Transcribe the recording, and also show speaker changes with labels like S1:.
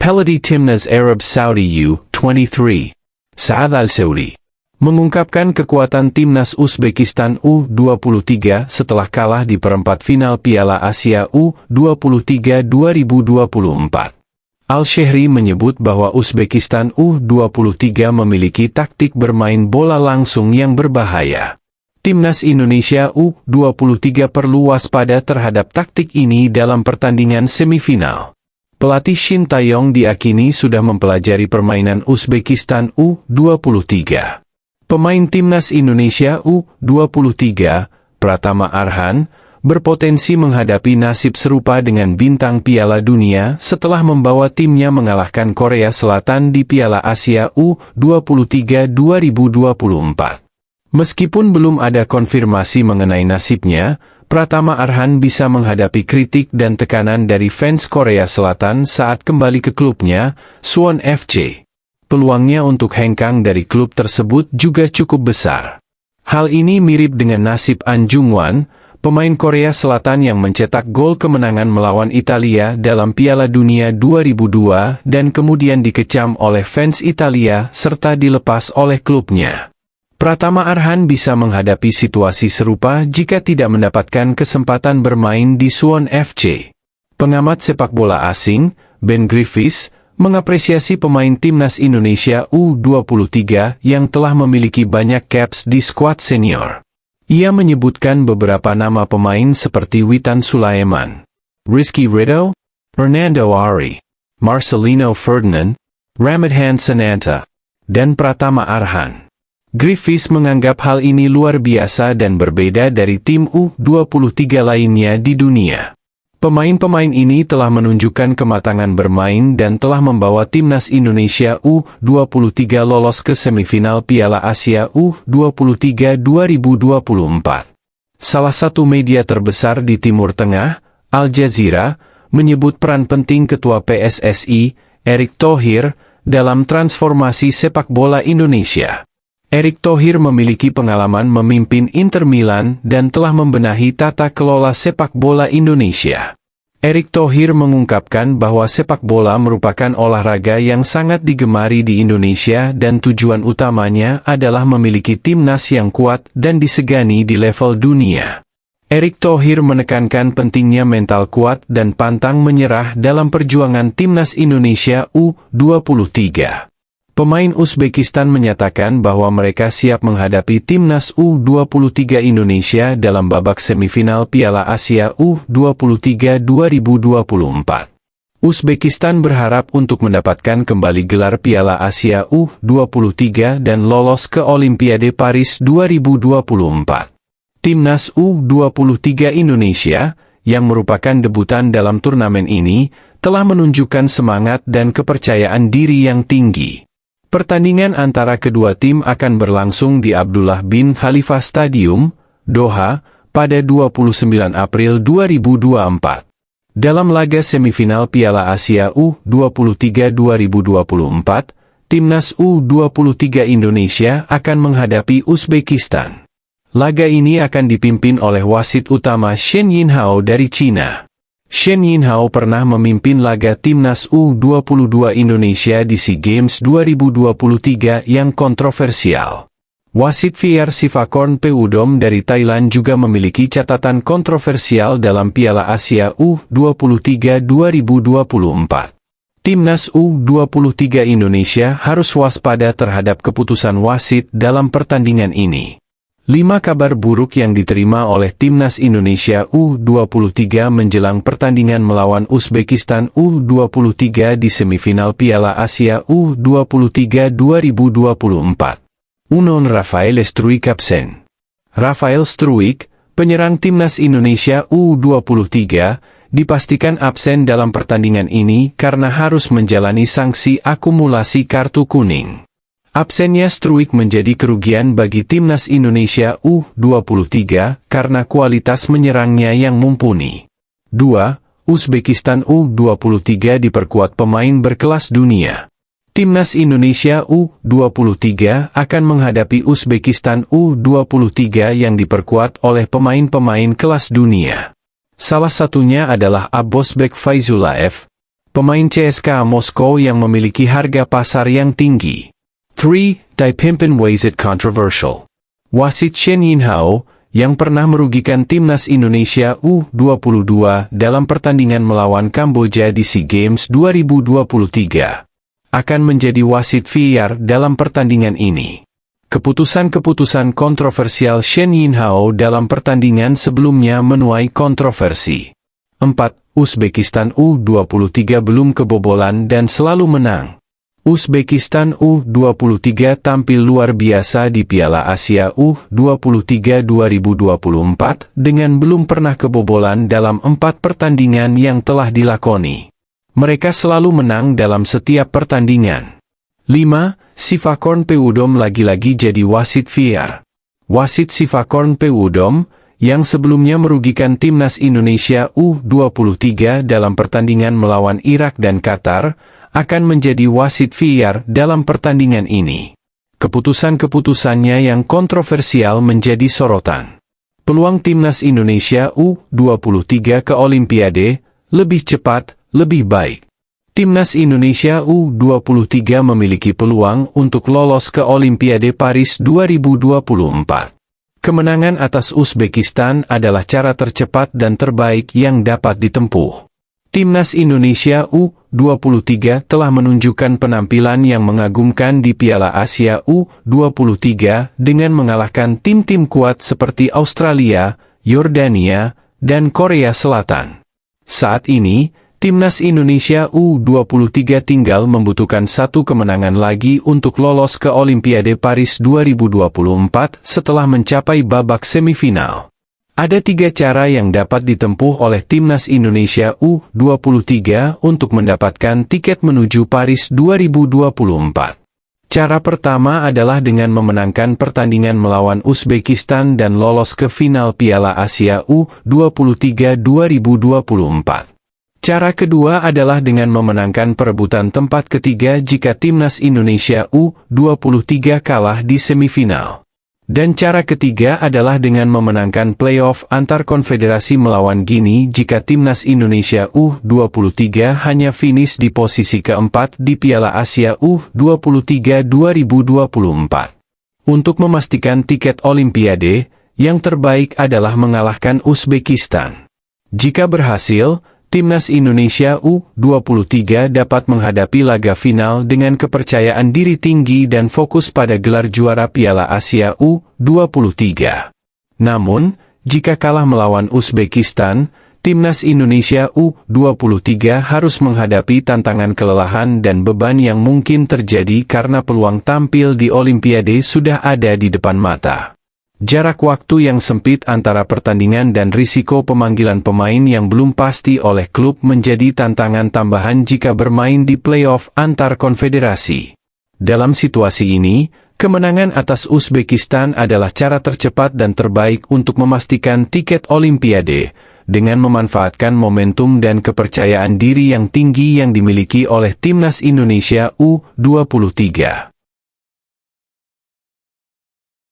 S1: Pelatih Timnas Arab Saudi U23, Saad Al-Saudi, mengungkapkan kekuatan Timnas Uzbekistan U23 setelah kalah di perempat final Piala Asia U23 2024. Al-Shehri menyebut bahwa Uzbekistan U23 memiliki taktik bermain bola langsung yang berbahaya. Timnas Indonesia U23 perlu waspada terhadap taktik ini dalam pertandingan semifinal. Pelatih Shin Tae-yong diyakini sudah mempelajari permainan Uzbekistan U23. Pemain Timnas Indonesia U23, Pratama Arhan, berpotensi menghadapi nasib serupa dengan bintang Piala Dunia setelah membawa timnya mengalahkan Korea Selatan di Piala Asia U23 2024. Meskipun belum ada konfirmasi mengenai nasibnya, Pratama Arhan bisa menghadapi kritik dan tekanan dari fans Korea Selatan saat kembali ke klubnya, Suwon FC. Peluangnya untuk hengkang dari klub tersebut juga cukup besar. Hal ini mirip dengan nasib An Jung-wan, pemain Korea Selatan yang mencetak gol kemenangan melawan Italia dalam Piala Dunia 2002 dan kemudian dikecam oleh fans Italia serta dilepas oleh klubnya. Pratama Arhan bisa menghadapi situasi serupa jika tidak mendapatkan kesempatan bermain di Suwon FC. Pengamat sepak bola asing, Ben Griffiths, mengapresiasi pemain Timnas Indonesia U23 yang telah memiliki banyak caps di skuad senior. Ia menyebutkan beberapa nama pemain seperti Witan Sulaiman, Rizky Ridho, Hernando Ari, Marcelino Ferdinand, Ramadhan Sananta, dan Pratama Arhan. Griffiths menganggap hal ini luar biasa dan berbeda dari tim U23 lainnya di dunia. Pemain-pemain ini telah menunjukkan kematangan bermain dan telah membawa Timnas Indonesia U23 lolos ke semifinal Piala Asia U23 2024. Salah satu media terbesar di Timur Tengah, Al Jazeera, menyebut peran penting Ketua PSSI, Erick Thohir, dalam transformasi sepak bola Indonesia. Erick Thohir memiliki pengalaman memimpin Inter Milan dan telah membenahi tata kelola sepak bola Indonesia. Erick Thohir mengungkapkan bahwa sepak bola merupakan olahraga yang sangat digemari di Indonesia dan tujuan utamanya adalah memiliki timnas yang kuat dan disegani di level dunia. Erick Thohir menekankan pentingnya mental kuat dan pantang menyerah dalam perjuangan timnas Indonesia U23. Pemain Uzbekistan menyatakan bahwa mereka siap menghadapi Timnas U23 Indonesia dalam babak semifinal Piala Asia U23 2024. Uzbekistan berharap untuk mendapatkan kembali gelar Piala Asia U23 dan lolos ke Olimpiade Paris 2024. Timnas U23 Indonesia, yang merupakan debutan dalam turnamen ini, telah menunjukkan semangat dan kepercayaan diri yang tinggi. Pertandingan antara kedua tim akan berlangsung di Abdullah bin Khalifa Stadium, Doha, pada 29 April 2024. Dalam laga semifinal Piala Asia U23 2024, Timnas U23 Indonesia akan menghadapi Uzbekistan. Laga ini akan dipimpin oleh wasit utama Shen Yinhao dari Cina. Shen Yinhao pernah memimpin laga Timnas U22 Indonesia di SEA Games 2023 yang kontroversial. Wasit VAR Sivakorn Peudom dari Thailand juga memiliki catatan kontroversial dalam Piala Asia U23 2024. Timnas U23 Indonesia harus waspada terhadap keputusan wasit dalam pertandingan ini. 5 kabar buruk yang diterima oleh Timnas Indonesia U23 menjelang pertandingan melawan Uzbekistan U23 di semifinal Piala Asia U23 2024. Unon Rafael Struijk absen. Rafael Struijk, penyerang Timnas Indonesia U23, dipastikan absen dalam pertandingan ini karena harus menjalani sanksi akumulasi kartu kuning. Absennya Struijk menjadi kerugian bagi Timnas Indonesia U23 karena kualitas menyerangnya yang mumpuni. 2. Uzbekistan U23 diperkuat pemain berkelas dunia. Timnas Indonesia U23 akan menghadapi Uzbekistan U23 yang diperkuat oleh pemain-pemain kelas dunia. Salah satunya adalah Abosbek Faizullaev, pemain CSKA Moskow yang memiliki harga pasar yang tinggi. 3. Die Pimpin weighs it controversial. Wasit Shen Yinhao, yang pernah merugikan timnas Indonesia U22 dalam pertandingan melawan Kamboja di SEA Games 2023, akan menjadi wasit VAR dalam pertandingan ini. Keputusan-keputusan kontroversial Shen Yinhao dalam pertandingan sebelumnya menuai kontroversi. 4. Uzbekistan U23 belum kebobolan dan selalu menang. Uzbekistan U23 tampil luar biasa di Piala Asia U23 2024 dengan belum pernah kebobolan dalam 4 pertandingan yang telah dilakoni. Mereka selalu menang dalam setiap pertandingan. 5. Sivakorn Pewudom lagi-lagi jadi wasit VAR. Wasit Sivakorn Pewudom, yang sebelumnya merugikan timnas Indonesia U23 dalam pertandingan melawan Irak dan Qatar, akan menjadi wasit VAR dalam pertandingan ini. Keputusan-keputusannya yang kontroversial menjadi sorotan. Peluang timnas Indonesia U23 ke Olimpiade, lebih cepat, lebih baik. Timnas Indonesia U23 memiliki peluang untuk lolos ke Olimpiade Paris 2024. Kemenangan atas Uzbekistan adalah cara tercepat dan terbaik yang dapat ditempuh. Timnas Indonesia U23 telah menunjukkan penampilan yang mengagumkan di Piala Asia U23 dengan mengalahkan tim-tim kuat seperti Australia, Yordania, dan Korea Selatan. Saat ini, timnas Indonesia U23 tinggal membutuhkan satu kemenangan lagi untuk lolos ke Olimpiade Paris 2024 setelah mencapai babak semifinal. Ada 3 cara yang dapat ditempuh oleh timnas Indonesia U23 untuk mendapatkan tiket menuju Paris 2024. Cara pertama adalah dengan memenangkan pertandingan melawan Uzbekistan dan lolos ke final Piala Asia U23 2024. Cara kedua adalah dengan memenangkan perebutan tempat ketiga jika timnas Indonesia U23 kalah di semifinal. Dan cara ketiga adalah dengan memenangkan playoff antar konfederasi melawan Guinea jika timnas Indonesia U23 hanya finish di posisi keempat di Piala Asia U23 2024. Untuk memastikan tiket Olimpiade, yang terbaik adalah mengalahkan Uzbekistan. Jika berhasil, timnas Indonesia U23 dapat menghadapi laga final dengan kepercayaan diri tinggi dan fokus pada gelar juara Piala Asia U23. Namun, jika kalah melawan Uzbekistan, timnas Indonesia U23 harus menghadapi tantangan kelelahan dan beban yang mungkin terjadi karena peluang tampil di Olimpiade sudah ada di depan mata. Jarak waktu yang sempit antara pertandingan dan risiko pemanggilan pemain yang belum pasti oleh klub menjadi tantangan tambahan jika bermain di playoff antar konfederasi. Dalam situasi ini, kemenangan atas Uzbekistan adalah cara tercepat dan terbaik untuk memastikan tiket Olimpiade, dengan memanfaatkan momentum dan kepercayaan diri yang tinggi yang dimiliki oleh timnas Indonesia U23.